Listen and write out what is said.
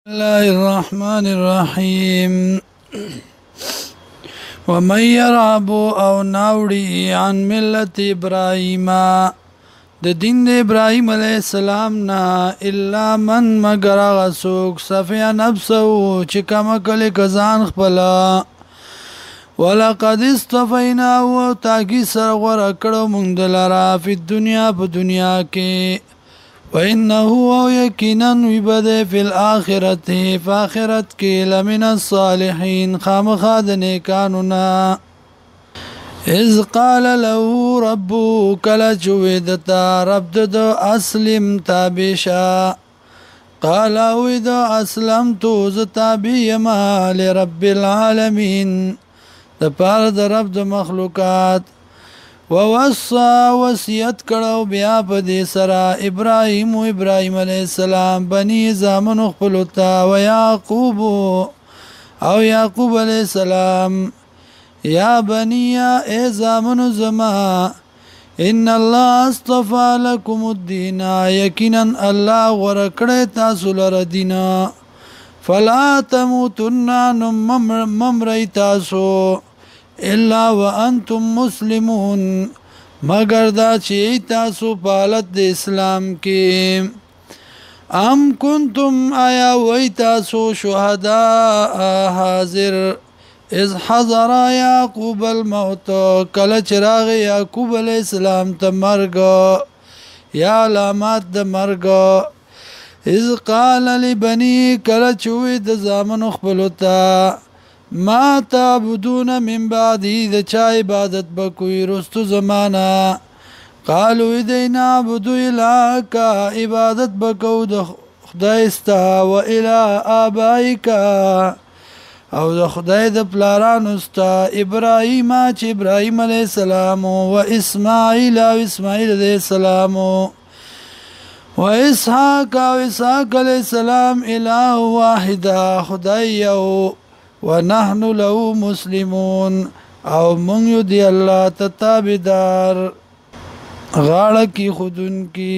الله الرحمن الرحيم ومن يرغب او ناوړي عن ملت ابراهيم د دین د ابراهيم عليه السلام نا الا من مگر غسوک صفيا نفسه چې کما کله کزان خپل ولقد استفینا او تاګي سر غره کړو مونږ دلاره په دنیا په دنیا کې وإنه يقينا وبده في الآخرة فآخرت کې لمن الصالحين خامخاد نیکانونا اذ قال له رب کله چویدتا رب دو اسلم تابشا قال وید اسلمت ز تابیما لرب العالمين د پاره د رب د مخلوقات ووصى وصیت کړو بیا په دې سره ابراهيم عليه السلام بني زامن خپلتا و يعقوب او يعقوب عليه السلام يا بني ای زامن زما ان الله اصطفى لكم الدين یقینا الله ورکړی تاسو لره دین فلا تموتن ممری تاسو الا وانتم مسلمون مگر دا چې تاسو په حالت د اسلام کې ام کنتم آیا وای تاسو شهدا حاضر اذ حضر یعقوب الموت کله چراغ یعقوب علیہ السلام ته مرګ یا علامات د مرګ اذ قال لبني کله چوي د زامن خپلتا ما تعبدون من بعدی د چا عبادت بکوی رستو زمانہ قالو دینا عبدو الهک عبادت بکو د خدایستا و اله آبائکا او د خدای د پلارانو ستا ابراهیم چې ابراهیم علیه السلام و اسماعیل او اسماعیل علیه السلام و اسحاق او اسحاق علیه السلام اله واحد خدای یو ونحن له مسلمون او مونږ یو دی الله ته تابعدار غاړه کی خودن کی